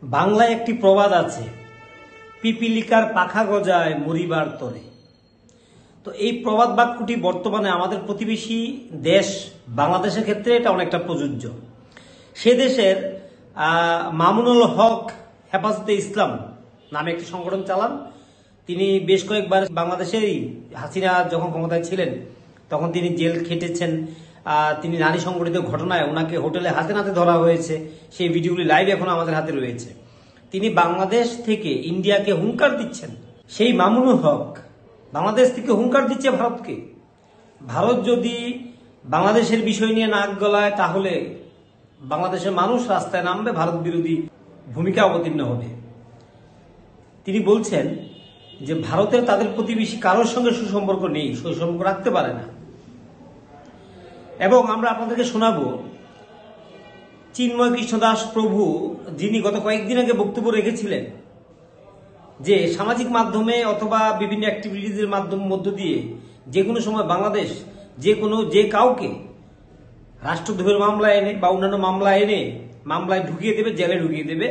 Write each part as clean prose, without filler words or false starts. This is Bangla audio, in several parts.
বাংলায় একটি প্রবাদ আছে, পিপিলিকার পাখা গজায় মরিবার তরে। তো এই প্রবাদ বাক্যটি বর্তমানে আমাদের প্রতিবেশী দেশ বাংলাদেশের ক্ষেত্রে এটা অনেকটা প্রযোজ্য। সে দেশের মামুনুল হক হেফাজতে ইসলাম নামে একটি সংগঠন চালান। তিনি বেশ কয়েকবার বাংলাদেশেরই হাসিনা যখন ক্ষমতায় ছিলেন তখন তিনি জেল খেটেছেন। তিনি নারী সংগঠিত ঘটনায় ওনাকে হোটেলে হাতে নাতে ধরা হয়েছে, সেই ভিডিওগুলি লাইভ এখন আমাদের হাতে রয়েছে। তিনি বাংলাদেশ থেকে ইন্ডিয়াকে হুঙ্কার দিচ্ছেন। সেই মামুনুল হক বাংলাদেশ থেকে হুঙ্কার দিচ্ছে ভারতকে। ভারত যদি বাংলাদেশের বিষয় নিয়ে নাক গলায় তাহলে বাংলাদেশের মানুষ রাস্তায় নামবে, ভারত বিরোধী ভূমিকা অবতীর্ণ হবে। তিনি বলছেন যে ভারতের তাদের প্রতিবেশী কারোর সঙ্গে সুসম্পর্ক নেই, সুসম্পর্ক রাখতে পারে না। এবং আমরা আপনাদেরকে শোনাবো চিন্ময় কৃষ্ণ দাস প্রভু, যিনি গত কয়েকদিন আগে বক্তব্য রেখেছিলেন যে সামাজিক মাধ্যমে অথবা বিভিন্ন অ্যাক্টিভিটিজের মধ্য দিয়ে যে কোনো সময় বাংলাদেশ যে কাউকে রাষ্ট্রদ্রোহের মামলা এনে বা অন্যান্য মামলা এনে মামলায় ঢুকিয়ে দেবে, জেলে ঢুকিয়ে দেবে।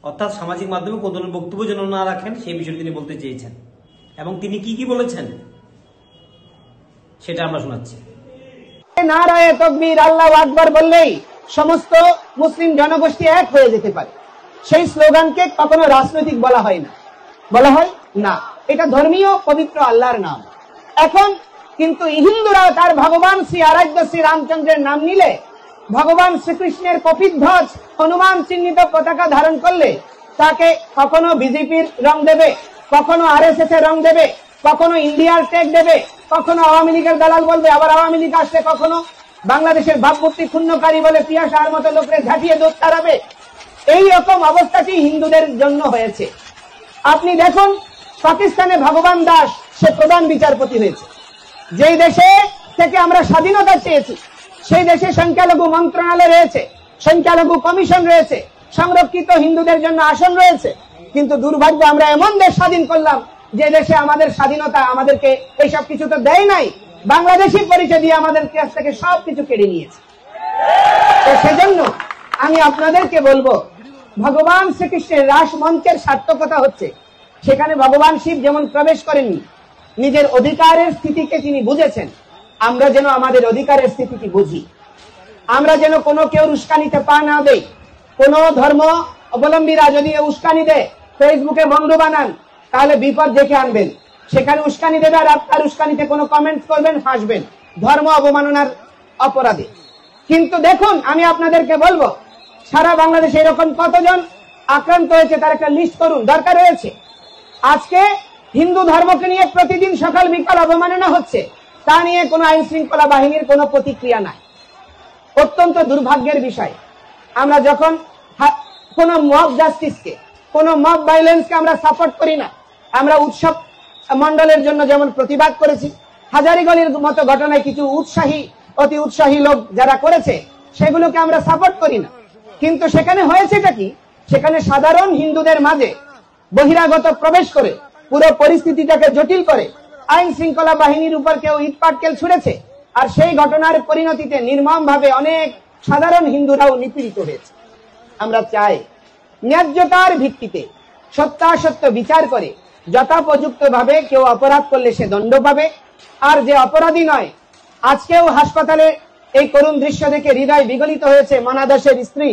অর্থাৎ সামাজিক মাধ্যমে কোনো ধরনের বক্তব্য যেন না রাখেন, সেই বিষয়ে তিনি বলতে চেয়েছেন। এবং তিনি কি বলেছেন সেটা আমরা শোনাচ্ছি। নারায়ে তাকবীর, আল্লাহু আকবার বললেই সমস্ত মুসলিম জনগোষ্ঠী এক হয়ে যেতে পারে। সেই স্লোগানকে কখনো রাজনৈতিক বলা হয় না, বলা হয় না, এটা ধর্মীয় পবিত্র আল্লাহর নাম। এখন কিন্তু হিন্দুরা তার ভগবান শ্রী আরাধ্য শ্রী রামচন্দ্রের নাম নিলে, ভগবান শ্রীকৃষ্ণের কপিধ্বজ হনুমান চিহ্নিত পতাকা ধারণ করলে তাকে কখনো বিজেপির রং দেবে, কখনো আরএসএস এর রং দেবে, কখনো ইন্ডিয়ার ট্যাগ দেবে, কখনো আওয়ামী লীগের দালাল বলবে, আবার আওয়ামী লীগ আসলে কখনো বাংলাদেশের ভাবমূর্তি ক্ষুণ্ণকারী বলে পিয়াসার মতো লোকরে ঝাঁটিয়ে দৌড় তাড়াবে। এই রকম অবস্থাটি হিন্দুদের জন্য হয়েছে। আপনি দেখুন, পাকিস্তানে ভগবান দাস সে প্রধান বিচারপতি হয়েছে। যেই দেশে থেকে আমরা স্বাধীনতা চেয়েছি সেই দেশে সংখ্যালঘু মন্ত্রণালয় রয়েছে, সংখ্যালঘু কমিশন রয়েছে, সংরক্ষিত হিন্দুদের জন্য আসন রয়েছে। কিন্তু দুর্ভাগ্য, আমরা এমন দেশ স্বাধীন করলাম যে দেশে আমাদের স্বাধীনতা আমাদেরকে এইসব কিছু তো দেয় নাই, বাংলাদেশি পরিচয় দিয়ে আমাদের কাছ থেকে সবকিছু কেড়ে নিয়েছে। তো সেজন্য আমি আপনাদেরকে বলবো, ভগবান শ্রীকৃষ্ণের রাস মঞ্চের সার্থকতা হচ্ছে সেখানে ভগবান শিব যেমন প্রবেশ করেননি, নিজের অধিকারের স্থিতিকে তিনি বুঝেছেন। আমরা যেন আমাদের অধিকারের স্থিতিটি বুঝি, আমরা যেন কোনো কেউ উস্কানিতে পা না দেই। কোন ধর্ম অবলম্বীরা যদি উস্কানি দেয়, ফেসবুকে বন্ধ বানান, তাহলে বিপদ দেখে আনবেন। সেখানে উস্কানি দেবে আর আপনার উস্কানিতে কোনো কমেন্ট করবেন, হাসবেন, ধর্ম অবমাননার অপরাধী। কিন্তু দেখুন, আমি আপনাদেরকে বলবো, সারা বাংলাদেশে এরকম কতজন আক্রান্ত হয়েছে তার একটা লিস্ট করুন, দরকার রয়েছে। আজকে হিন্দু ধর্মকে নিয়ে প্রতিদিন সকাল বিকাল অবমাননা হচ্ছে, তা নিয়ে কোনো আইন শৃঙ্খলা বাহিনীর কোনো প্রতিক্রিয়া নাই। অত্যন্ত দুর্ভাগ্যের বিষয়। আমরা যখন কোন মব জাস্টিসকে, কোন মব ভায়োলেন্সকে আমরা সাপোর্ট করি না। আমরা উৎসব মন্ডলের জন্য যেমন প্রতিবাদ করেছি, হাজারীগঞ্জের মতো ঘটনায় কিছু অতি উৎসাহী লোক যারা করেছে সেগুলোকে আমরা সাপোর্ট করি না। কিন্তু সেখানে হয়েছেটা কি, সেখানে সাধারণ হিন্দুদের মাঝে বহিরাগত প্রবেশ করে পুরো পরিস্থিতিটাকে জটিল করে আইন শৃঙ্খলা বাহিনীর উপর কেউ ইট পাটকেল ছুড়েছে। আর সেই ঘটনার পরিণতিতে নির্মম ভাবে অনেক সাধারণ হিন্দুরাও নিপীড়িত হয়েছে। আমরা চাই ন্যায্যতার ভিত্তিতে সত্যাসত্য বিচার করে যথোপযুক্ত ভাবে কেউ অপরাধ করলে সে দণ্ড পাবে। আর যে অপরাধী নয়, আজকেও হাসপাতালে এই করুণ দৃশ্য দেখে হৃদয় বিগলিত হয়েছে। মনা দাসের স্ত্রী,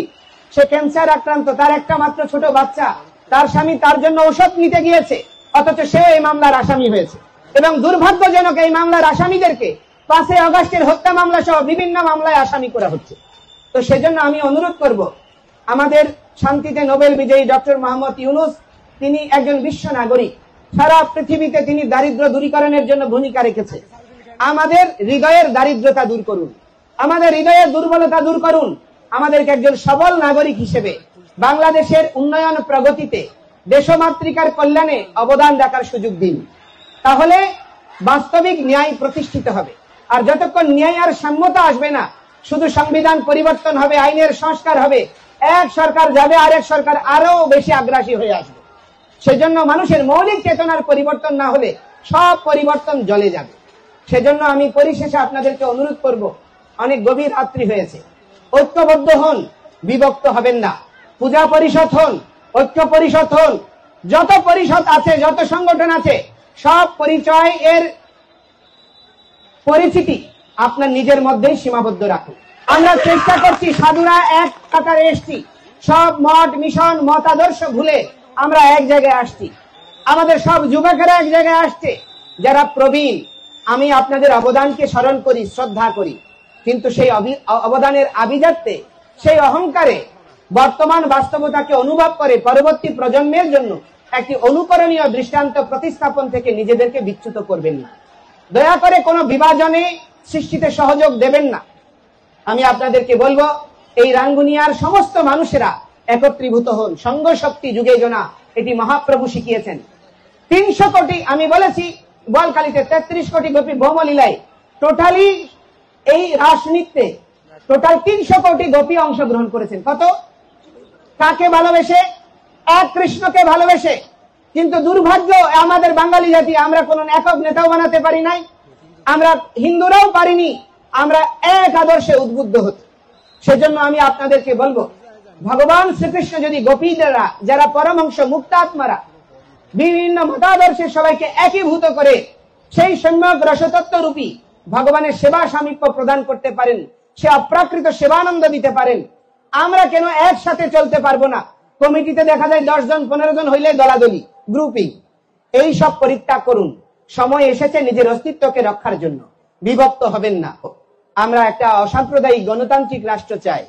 সে ক্যান্সার আক্রান্ত, তার একটা মাত্র ছোট বাচ্চা, তার স্বামী তার জন্য ঔষধ নিতে গিয়েছে, অথচ সেও এই মামলার আসামি হয়েছে। এবং দুর্ভাগ্যজনক, এই মামলার আসামিদেরকে 5 আগস্টের হত্যা মামলা সহ বিভিন্ন মামলায় আসামি করা হচ্ছে। তো সেজন্য আমি অনুরোধ করব, আমাদের শান্তিতে নোবেল বিজয়ী ডক্টর মোহাম্মদ ইউনূস, তিনি একজন বিশ্ব নাগরিক, সারা পৃথিবীতে তিনি দারিদ্র্য দূরীকরণের জন্য ভূমিকা রেখেছে। আমাদের হৃদয়ের দারিদ্রতা দূর করুন, আমাদের হৃদয়ের দুর্বলতা দূর করুন। আমাদেরকে একজন সবল নাগরিক হিসেবে বাংলাদেশের উন্নয়ন প্রগতিতে, দেশমাতৃকার কল্যাণে অবদান রাখার সুযোগ দিন। তাহলে বাস্তবিক ন্যায় প্রতিষ্ঠিত হবে। আর যতক্ষণ ন্যায় আর সাম্যতা আসবে না, শুধু সংবিধান পরিবর্তন হবে, আইনের সংস্কার হবে, এক সরকার যাবে আরেক সরকার আরো বেশি আগ্রাসী হয়ে আসবে। সেজন্য মানুষের মৌলিক চেতনার পরিবর্তন না হলে সব পরিবর্তন জ্বলে যাবে। সেজন্য আমি পরিশেষে আপনাদেরকে অনুরোধ করব, অনেক গভীর রাত্রি হয়েছে, ঐক্যবদ্ধ হন, বিভক্ত হবেন না। পূজা পরিষদ হন, ঐক্য পরিষদ হল, যত পরিষদ আছে, যত সংগঠন আছে, সব পরিচয় এর পরিচিতি আপনার নিজের মধ্যেই সীমাবদ্ধ রাখুন। আমরা চেষ্টা করছি, সাধুরা এক কাতারে এসছি, সব মঠ মিশন মতাদর্শ ভুলে আমরা এক জায়গায় আসছি, আমাদের সব যুবকেরা এক জায়গায় আসছে যারা প্রবীণ। আমি আপনাদের অবদানকে স্মরণ করি, শ্রদ্ধা করি, কিন্তু সেই অবদানের আভিজাত্যে, সেই অহংকারে বর্তমান বাস্তবতাকে অনুভব করে পরবর্তী প্রজন্মের জন্য একটি অনুকরণীয় দৃষ্টান্ত প্রতিস্থাপন থেকে নিজেদেরকে বিচ্যুত করবেন না। দয়া করে কোনো বিভাজনে সৃষ্টিতে সহযোগ দেবেন না। আমি আপনাদেরকে বলবো, এই রাঙ্গুনিয়ার সমস্ত মানুষেরা একত্রীভূত হন, সংঘ শক্তি যুগে জনা, এটি মহাপ্রভু শিখিয়েছেন। 300 কোটি, আমি বলেছি বলকালীতে 33 কোটি গোপী ভৌমলীলায়, টোটালি এই রাসনৃত্যে টোটাল 300 কোটি গোপী অংশগ্রহণ করেছেন। কত? কাকে ভালোবেসে? এক কৃষ্ণকে ভালোবেসে। কিন্তু দুর্ভাগ্য, আমাদের বাঙালি জাতি, আমরা কোন একক নেতাও বানাতে পারি নাই, আমরা হিন্দুরাও পারিনি আমরা এক আদর্শে উদ্বুদ্ধ হতে। সেজন্য আমি আপনাদেরকে বলবো, ভগবান শ্রীকৃষ্ণ যদি গোপীদেরা, যারা পরমহংস মুক্তাত্মারা, বিভিন্ন মতাদর্শের সবাইকে একীভূত করে সেই সম্যক রসতত্ত্ব রূপী ভগবানের সেবা সামীপ্য প্রদান করতে পারেন, সে অপ্রাকৃত সেবানন্দ দিতে পারেন, আমরা কেন একসাথে চলতে পারবো না? কমিটিতে দেখা যায় 10 জন 15 জন হইলে দলাদলি, গ্রুপিং। এই সব পরিত্যাগ করুন। সময় এসেছে নিজের অস্তিত্বকে রক্ষার জন্য। বিভক্ত হবেন না। আমরা একটা অসাম্প্রদায়িক গণতান্ত্রিক রাষ্ট্র চাই,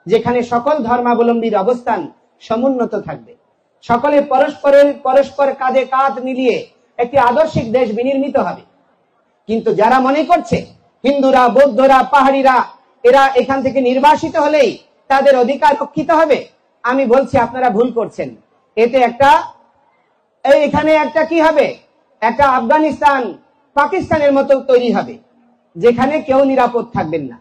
যেখানে সকল ধর্মাবলম্বীর অবস্থান সমুন্নত থাকবে, সকলে পরস্পর কাঁধে কাঁধ মিলিয়ে একটি আদর্শিক দেশ বিনির্মিত হবে। কিন্তু যারা মনে করছে হিন্দুরা, বৌদ্ধরা, পাহাড়িরা এরা এখান থেকে নির্বাসিত হলেই তাদের অধিকার রক্ষিত হবে, আমি বলছি আপনারা ভুল করছেন। এতে এখানে একটা কি হবে, একটা আফগানিস্তান, পাকিস্তানের মতো তৈরি হবে, যেখানে কেউ নিরাপদ থাকবেন না।